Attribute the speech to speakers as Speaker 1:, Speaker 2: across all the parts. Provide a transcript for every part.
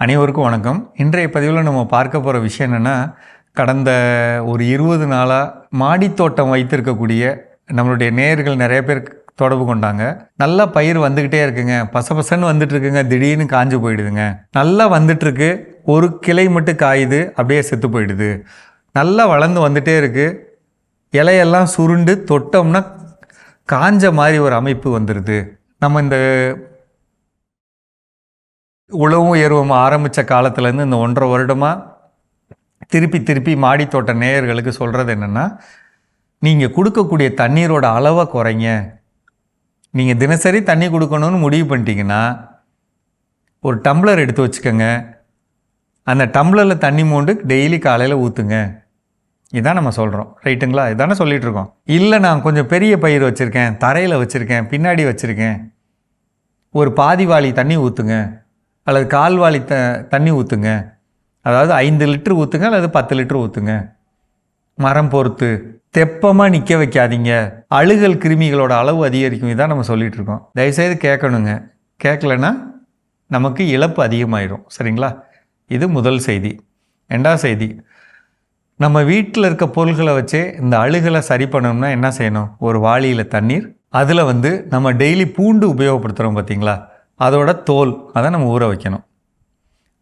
Speaker 1: அனைவருக்கும் வணக்கம். இன்றைய பதிவில் நம்ம பார்க்க போகிற விஷயம் என்னென்னா, கடந்த ஒரு 20 நாளாக மாடித்தோட்டம் வைத்திருக்கக்கூடிய நம்மளுடைய நேயர்கள் நிறைய பேர் தொடர்பு கொண்டாங்க. நல்லா பயிர் வந்துக்கிட்டே இருக்குங்க, பசபசன்னு வந்துட்டுருக்குங்க, திடீர்னு காஞ்சு போயிடுதுங்க. நல்லா வந்துட்டுருக்கு, ஒரு கிளை மட்டும் காயுது, அப்படியே செத்து போயிடுது. நல்லா வளர்ந்து வந்துகிட்டே இருக்குது, இலையெல்லாம் சுருண்டு தொட்டோம்னா காஞ்ச மாதிரி ஒரு அமைப்பு வந்துடுது. நம்ம இந்த உழவும் ஏர்வும் ஆரம்பித்த காலத்துலேருந்து இந்த 1.5 வருடமாக திருப்பி மாடித்தோட்ட நேயர்களுக்கு சொல்கிறது என்னென்னா, நீங்கள் கொடுக்கக்கூடிய தண்ணீரோட அளவை குறைங்க. நீங்கள் தினசரி தண்ணி கொடுக்கணும்னு முடிவு பண்ணிட்டீங்கன்னா, ஒரு டம்ளர் எடுத்து வச்சுக்கோங்க. அந்த டம்ளரில் தண்ணி மோண்டு டெய்லி காலையில் ஊற்றுங்க. இதான் நம்ம சொல்கிறோம், ரைட்டுங்களா? இதானே சொல்லிகிட்டு இருக்கோம். இல்லை, நான் கொஞ்சம் பெரிய பயிர் வச்சுருக்கேன், தரையில் வச்சுருக்கேன், பின்னாடி வச்சுருக்கேன், ஒரு பாதிவாளி தண்ணி ஊற்றுங்க, அல்லது கால்வாளி தண்ணி ஊற்றுங்க. அதாவது 5 லிட்டர் ஊற்றுங்க, அல்லது 10 லிட்டர் ஊற்றுங்க. மரம் பொறுத்து தெப்பமாக நிற்க வைக்காதீங்க, அழுகல் கிருமிகளோட அளவு அதிகரிக்கும். இதான் நம்ம சொல்லிகிட்டு இருக்கோம். தயவுசெய்து கேட்கணுங்க. கேட்கலன்னா நமக்கு இழப்பு அதிகமாயிடும். சரிங்களா? இது முதல் செய்தி. 2வது செய்தி, நம்ம வீட்டில் இருக்க பொருள்களை வச்சே இந்த அழுகலை சரி பண்ணணும்னா என்ன செய்யணும்? ஒரு வாளியில் தண்ணீர், அதில் நம்ம டெய்லி பூண்டு உபயோகப்படுத்துகிறோம் பார்த்தீங்களா, அதோட தோல், அதை நம்ம ஊற வைக்கணும்.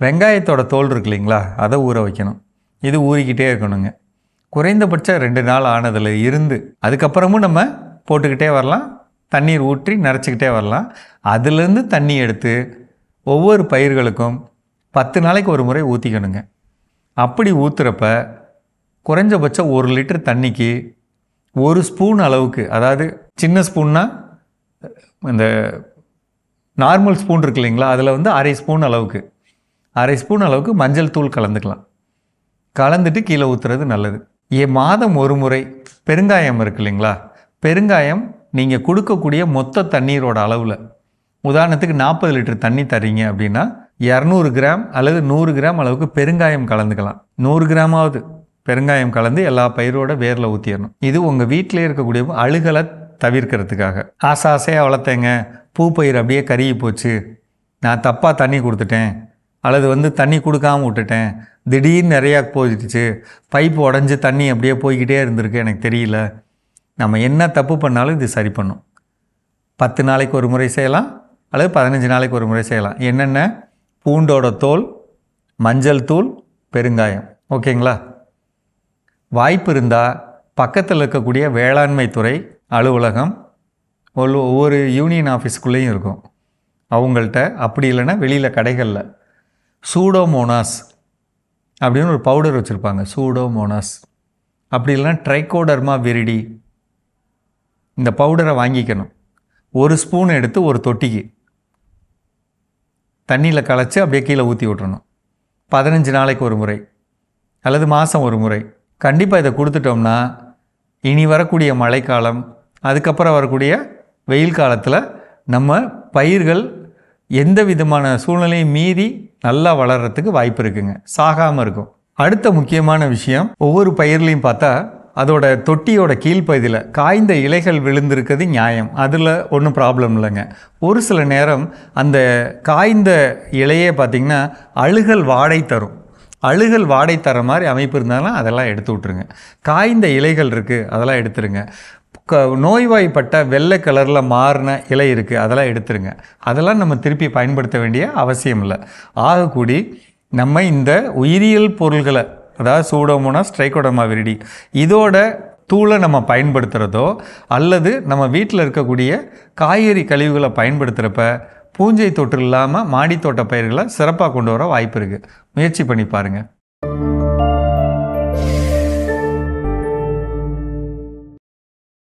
Speaker 1: வெங்காயத்தோட தோல் இருக்கு இல்லைங்களா, அதை ஊற வைக்கணும். இது ஊறிக்கிட்டே இருக்கணுங்க. குறைந்தபட்சம் 2 நாள் ஆனதில் இருந்து அதுக்கப்புறமும் நம்ம போட்டுக்கிட்டே வரலாம், தண்ணீர் ஊற்றி நிறச்சிக்கிட்டே வரலாம். அதுலேருந்து தண்ணி எடுத்து ஒவ்வொரு பயிர்களுக்கும் 10 நாளைக்கு ஒரு முறை ஊற்றிக்கணுங்க. அப்படி ஊற்றுறப்ப குறைஞ்சபட்சம் 1 லிட்டர் தண்ணிக்கு 1 ஸ்பூன் அளவுக்கு, அதாவது சின்ன ஸ்பூன்னா இந்த நார்மல் ஸ்பூன் இருக்கு இல்லைங்களா, அதில் 1/2 ஸ்பூன் அளவுக்கு, 1/2 ஸ்பூன் அளவுக்கு மஞ்சள் தூள் கலந்துக்கலாம். கலந்துட்டு கீழே ஊற்றுறது நல்லது. மாதம் ஒரு முறை பெருங்காயம் இருக்கு இல்லைங்களா, பெருங்காயம் நீங்கள் கொடுக்கக்கூடிய மொத்த தண்ணீரோட அளவில், உதாரணத்துக்கு 40 லிட்டர் தண்ணி தரீங்க அப்படின்னா 200 கிராம் அல்லது 100 கிராம் அளவுக்கு பெருங்காயம் கலந்துக்கலாம். 100 கிராமாவது பெருங்காயம் கலந்து எல்லா பயிரோட வேரில் ஊற்றிடணும். இது உங்கள் வீட்டிலே இருக்கக்கூடிய அழுகலை தவிர்க்கிறதுக்காக. ஆசையாக வளர்த்தேங்க, பூ பயிர் அப்படியே கருகி போச்சு, நான் தப்பாக தண்ணி கொடுத்துட்டேன், அல்லது தண்ணி கொடுக்காமல் விட்டுட்டேன், திடீர்னு நிறையா போயிடுச்சு, பைப்பு உடஞ்சி தண்ணி அப்படியே போய்கிட்டே இருந்திருக்கு, எனக்கு தெரியல. நம்ம என்ன தப்பு பண்ணாலும் இது சரி பண்ணும். 10 நாளைக்கு ஒரு முறை செய்யலாம், அல்லது 15 நாளைக்கு ஒரு முறை செய்யலாம். என்னென்ன? பூண்டோட தோல், மஞ்சள் தூள், பெருங்காயம். ஓகேங்களா? வாய்ப்பு இருந்தால் பக்கத்தில் இருக்கக்கூடிய வேளாண்மை துறை அலுவலகம், ஒவ்வொரு யூனியன் ஆஃபீஸ்க்குள்ளேயும் இருக்கும், அவங்கள்ட்ட, அப்படி இல்லைன்னா வெளியில் கடைகளில் சூடோமோனாஸ் அப்படின்னு ஒரு பவுடர் வச்சுருப்பாங்க. சூடோமோனாஸ், அப்படி இல்லைன்னா ட்ரைகோடர்மா விரிடி, இந்த பவுடரை வாங்கிக்கணும். 1 ஸ்பூன் எடுத்து ஒரு தொட்டிக்கு தண்ணியில் கலச்சி அப்படியே கீழே ஊற்றி விட்டுறணும். 15 நாளைக்கு ஒரு முறை அல்லது மாதம் ஒரு முறை. கண்டிப்பாக இதை கொடுத்துட்டோம்னா இனி வரக்கூடிய மழைக்காலம், அதுக்கப்புறம் வரக்கூடிய வெயில் காலத்தில் நம்ம பயிர்கள் எந்த விதமான சூழ்நிலையும் மீறி நல்லா வளர்கிறதுக்கு வாய்ப்பு இருக்குங்க, சாகாமல் இருக்கும். அடுத்த முக்கியமான விஷயம், ஒவ்வொரு பயிர்லையும் பார்த்தா அதோட தொட்டியோட கீழ்ப்பகுதியில் காய்ந்த இலைகள் விழுந்திருக்கிறது நியாயம், அதில் ஒன்றும் ப்ராப்ளம் இல்லைங்க. ஒரு சில நேரம் அந்த காய்ந்த இலையே பார்த்திங்கன்னா அழுகல் வாடை தரும். அழுகல் வாடை தர மாதிரி அமைப்பு இருந்தாலும் அதெல்லாம் எடுத்து விட்ருங்க. காய்ந்த இலைகள் இருக்குது, அதெல்லாம் எடுத்துருங்க. நோய்வாய்ப்பட்ட வெள்ளை கலரில் மாறின இலை இருக்குது, அதெல்லாம் எடுத்துருங்க. அதெல்லாம் நம்ம திருப்பி பயன்படுத்த வேண்டிய அவசியம் இல்லை. ஆகக்கூடி நம்ம இந்த உயிரியல் பொருள்களை, அதாவது சூடோமோனாஸ், ட்ரைகோடர்மா விரிடி, இதோட தூளை நம்ம பயன்படுத்துகிறதோ அல்லது நம்ம வீட்டில் இருக்கக்கூடிய காய்கறி கழிவுகளை பயன்படுத்துகிறப்ப பூஞ்சை தொற்று இல்லாமல் மாடித்தோட்ட பயிர்களை சிறப்பாக கொண்டு வர வாய்ப்பு இருக்குது. முயற்சி பண்ணி பாருங்கள்.